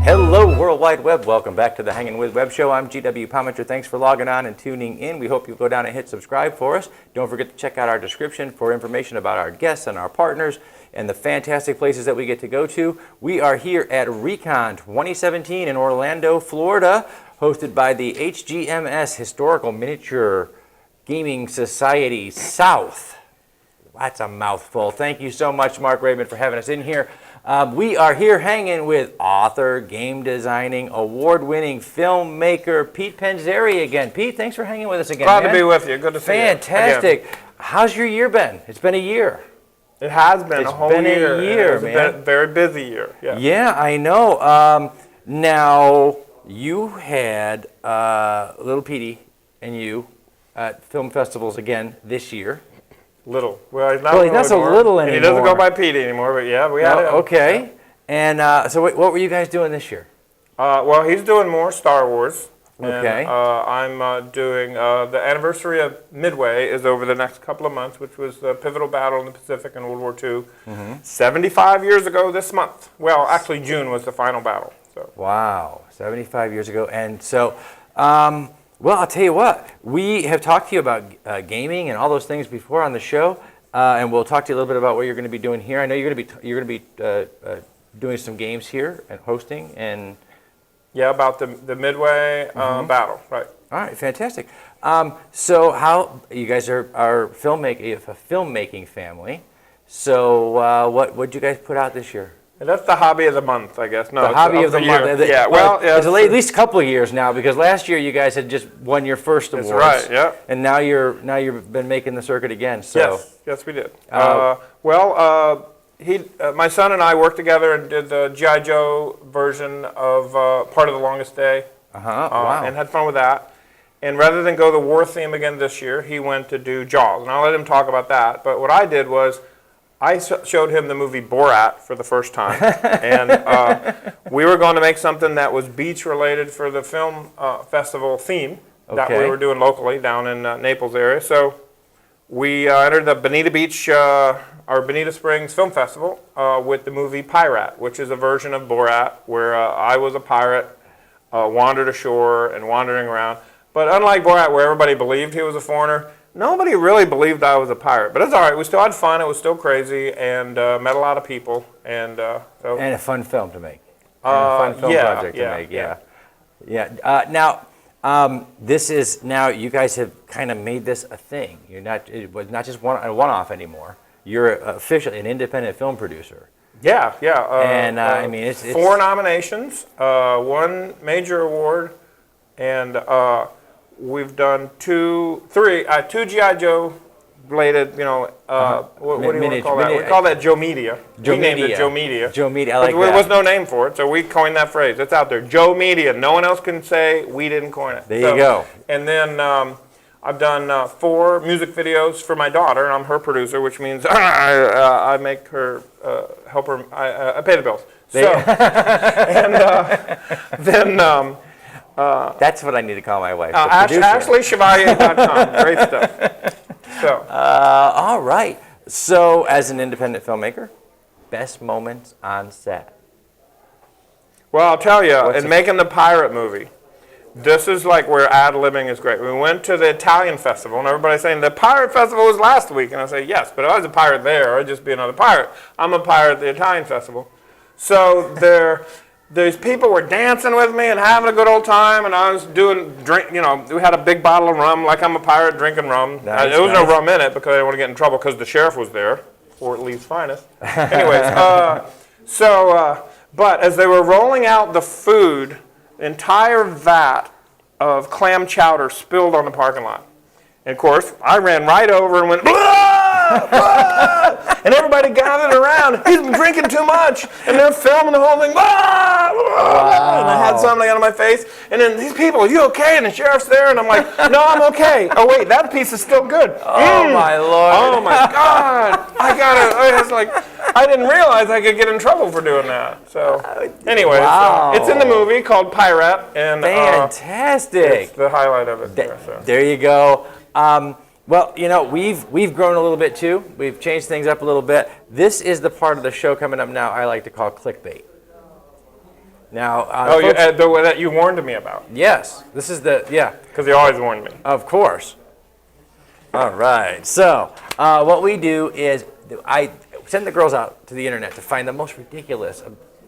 Hello, World Wide Web. Welcome back to the Hangin With Web Show. I'm GW Pomichter. Thanks for logging on and tuning in. We hope you'll go down and hit subscribe for us. Don't forget to check out our description for information about our guests and our partners and the fantastic places that we get to go to. We are here at Recon 2017 in Orlando, Florida, hosted by the HGMS Historical Miniature Gaming Society South. That's a mouthful. Thank you so much, Mark Raymond, for having us in here. We are here hanging with author, game designing, award-winning filmmaker Pete Panzeri again. Pete, thanks for hanging with us again. Glad to be with you. Good to see you. Fantastic. How's your year been? It's been a year. It has been a whole year. It's been a year, man. It's been a very busy year. Yeah, I know. Now, you had little Petey and you at film festivals again this year. Little. Well, he's not, so little anymore. And he doesn't go by Petey anymore, but yeah, we had it. Okay. Yeah. And so what were you guys doing this year? Well, he's doing more Star Wars. Okay. And, I'm doing, the anniversary of Midway is over the next couple of months, which was the pivotal battle in the Pacific in World War II. 75 years ago this month. Well, actually June was the final battle. So. Wow, 75 years ago. And so, well, I'll tell you what, we have talked to you about gaming and all those things before on the show, and we'll talk to you a little bit about what you're going to be doing here. I know you're going to be doing some games here and hosting and. Yeah, about the Midway battle, right? All right, fantastic. So, how you guys are a filmmaking family? So, what did you guys put out this year? And that's the hobby of the month, I guess. No, the hobby of the month. Yeah, well, it's at least a couple of years now because last year you guys had just won your first awards. That's right. Yeah. And now you've been making the circuit again. So. Yes, we did. My son and I worked together and did the G.I. Joe version of Part of the Longest Day. Wow. And had fun with that. And rather than go the war theme again this year, he went to do Jaws. And I'll let him talk about that. But what I did was I showed him the movie Borat for the first time. And we were going to make something that was beach-related for the film festival theme that we were doing locally down in Naples area. So we entered the Bonita Beach, our Bonita Springs Film Festival with the movie Pirate, which is a version of Borat where I was a pirate, wandered ashore and wandering around. But unlike Borat where everybody believed he was a foreigner, nobody really believed I was a pirate. But it's all right. We still had fun. It was still crazy and met a lot of people. And a fun film to make. And a fun film project to make, yeah. Now, you guys have kind of made this a thing. It was not just a one-off anymore. You're officially an independent film producer. Yeah. And I mean, it's 4 nominations, 1 major award, and we've done 2 G.I. Joe related, what do you want to call that? We call that Joe Media. We named it Joe Media. Joe Media, I like that. There was no name for it, so we coined that phrase. It's out there. Joe Media. No one else can say we didn't coin it. There you go. And then I've done 4 music videos for my daughter, and I'm her producer, which means I make her, help her, I pay the bills. So, and then... that's what I need to call my wife. AshleyChevalier.com. Great stuff. So. All right. So, as an independent filmmaker, best moments on set? Well, I'll tell you, in making the pirate movie, this is like where ad-libbing is great. We went to the Italian festival, and everybody's saying, the pirate festival was last week. And I say, yes, but if I was a pirate there, I'd just be another pirate. I'm a pirate at the Italian festival. So these people were dancing with me and having a good old time, and I was we had a big bottle of rum, like I'm a pirate drinking rum. There was no rum in it because I didn't want to get in trouble because the sheriff was there, Fort Lee's finest. Anyways, but as they were rolling out the food, the entire vat of clam chowder spilled on the parking lot. And of course, I ran right over and went, blah! "Whoa!" And everybody gathered around. He's been drinking too much, and they're filming the whole thing. Wow. And I had something out of my face, and then these people, "Are you okay?" And the sheriff's there, and I'm like, "No, I'm okay." "Oh wait, that piece is still good." Oh my Lord. Oh my God! I was like, I didn't realize I could get in trouble for doing that. So anyway, Wow. it's in the movie called Pirate, and Fantastic. it's the highlight of it. There you go. Well, you know, we've grown a little bit too. We've changed things up a little bit. This is the part of the show coming up now I like to call clickbait. Now, the way that you warned me about. Yes, this is Because you always warned me. Of course. All right. So what we do is I send the girls out to the internet to find the most ridiculous,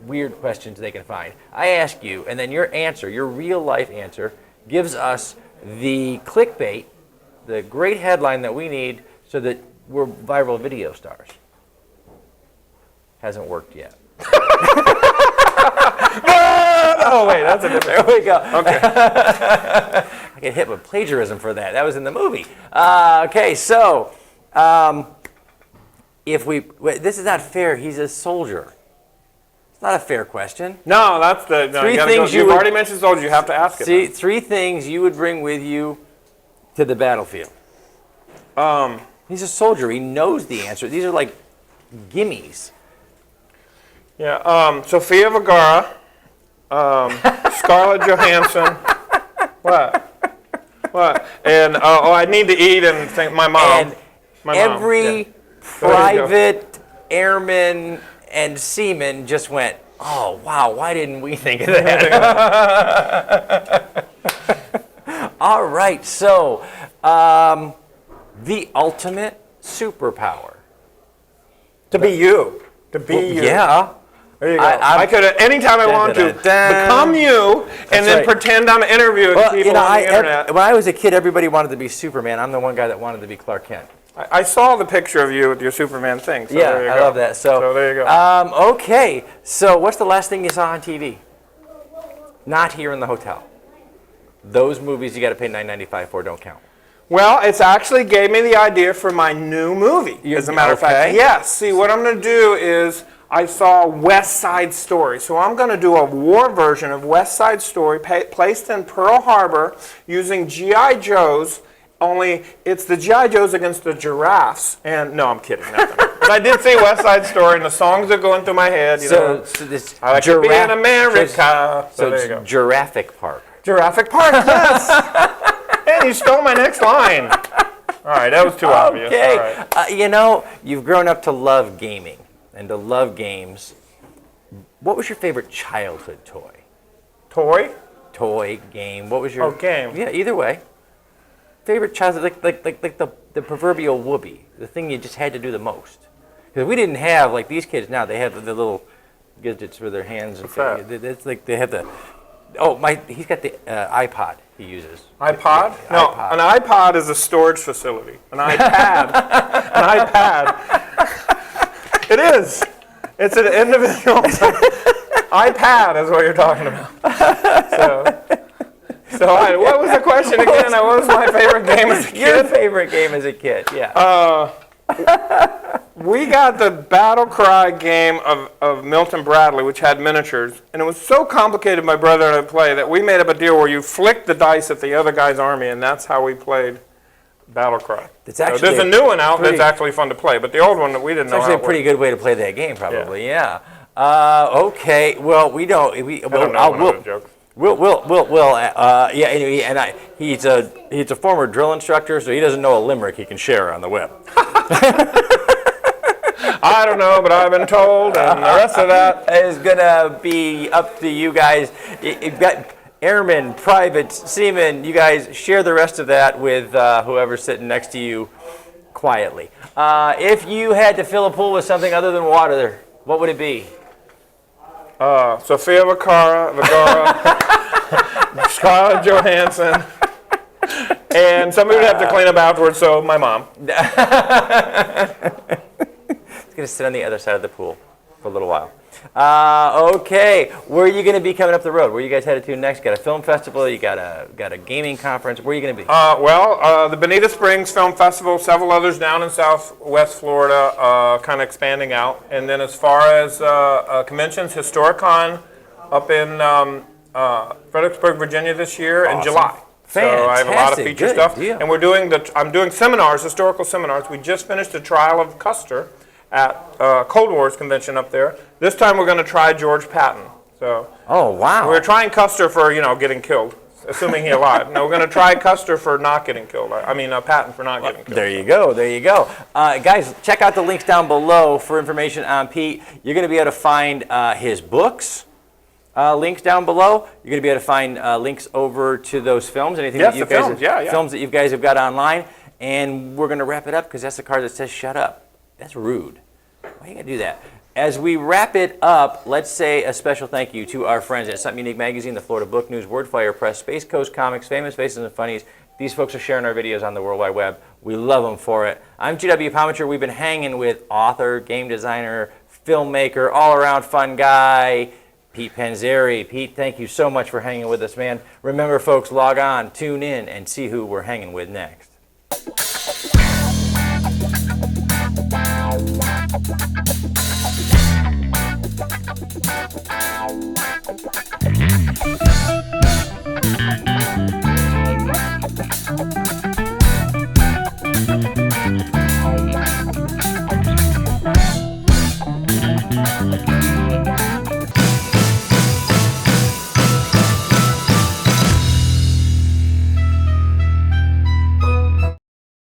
weird questions they can find. I ask you, and then your answer, your real life answer, gives us the clickbait, the great headline that we need so that we're viral video stars. Hasn't worked yet. Oh wait, that's a different. There we go. Okay. I get hit with plagiarism for that. That was in the movie. Okay, so this is not fair. He's a soldier. It's not a fair question. No, that's the. No, Three things you've already mentioned soldiers. You have to ask it. See, 3 things you would bring with you to the battlefield. He's a soldier. He knows the answer. These are like gimmies. Yeah. Sofia Vergara, Scarlett Johansson. What? And I need to eat and think my mom. And every private, airman, and seaman just went, "Oh wow! Why didn't we think of that?" All right. So, the ultimate superpower. To be you. To be you. Yeah. There you go. I could, anytime I want to, become you and then pretend I'm interviewing people on the internet. When I was a kid, everybody wanted to be Superman. I'm the one guy that wanted to be Clark Kent. I saw the picture of you with your Superman thing. So yeah, there you I go. love that. So there you go. Okay, so what's the last thing you saw on TV? Not here in the hotel. Those movies you got to pay $9.95 for don't count. Well, it's actually gave me the idea for my new movie, as a matter of fact. Yes. See, what I'm going to do is I saw West Side Story. So I'm going to do a war version of West Side Story placed in Pearl Harbor using G.I. Joes, only it's the G.I. Joes against the giraffes. And no, I'm kidding. But I did see West Side Story, and the songs are going through my head. So this I like to be in America. So there you go. Jurassic Park. Jurassic Park, yes. And you stole my next line. All right, that was too obvious. Okay. All right. You know, you've grown up to love gaming and to love games. What was your favorite childhood toy? Toy, game. What was your game. Yeah, either way. Favorite childhood, like the proverbial whoopee, the thing you just had to do the most. Because we didn't have, like these kids now, they have the little gadgets for their hands. And it's like they have the, he's got the iPod he uses. iPod? No, iPod. An iPod is a storage facility. An iPad. An iPad. It is. It's an individual. iPad is what you're talking about. So what was the question again? What was my favorite game as a kid? Your favorite game as a kid, yeah. We got the Battle Cry game of Milton Bradley, which had miniatures, and it was so complicated, my brother and I play, that we made up a deal where you flick the dice at the other guy's army, and that's how we played Battle Cry. There's a new one out that's actually fun to play, but the old one that we didn't know how It's actually a pretty good way to play that game, probably. Yeah. Okay. Well, we don't. I don't know one of the jokes. He's a former drill instructor, so he doesn't know a limerick he can share on the web. I don't know, but I've been told, and the rest of that is gonna be up to you guys. You've got airmen, privates, seamen. You guys share the rest of that with whoever's sitting next to you quietly. If you had to fill a pool with something other than water, what would it be? Sofia Vergara, Scarlett Johansson, and somebody would have to clean up afterwards, so my mom. It's going to sit on the other side of the pool for a little while. Okay, where are you going to be coming up the road? Where are you guys headed to next? Got a film festival? You got a gaming conference? Where are you going to be? The Bonita Springs Film Festival, several others down in Southwest Florida, kind of expanding out. And then as far as conventions, Historicon up in Fredericksburg, Virginia this year in July. So I have a lot of Fantastic. feature Good stuff. deal. And I'm doing seminars, historical seminars. We just finished the trial of Custer at Cold War's convention up there. This time we're going to try George Patton. So Oh, wow. we're trying Custer for, getting killed, assuming he's alive. No, we're going to try Custer for not getting killed. I mean, Patton for not getting killed. There you go. There you go. Guys, check out the links down below for information on Pete. You're going to be able to find his books. Links down below. You're going to be able to find links over to those films. Anything Yes, that you the guys films. Yeah. films that you guys have got online. And we're going to wrap it up because that's the card that says "shut up." That's rude. Why you got to do that? As we wrap it up, let's say a special thank you to our friends at Something Unique Magazine, the Florida Book News, Wordfire Press, Space Coast Comics, Famous Faces and Funnies. These folks are sharing our videos on the World Wide Web. We love them for it. I'm GW Pomichter. We've been hanging with author, game designer, filmmaker, all-around fun guy, Pete Panzeri. Pete, thank you so much for hanging with us, man. Remember, folks, log on, tune in, and see who we're hanging with next.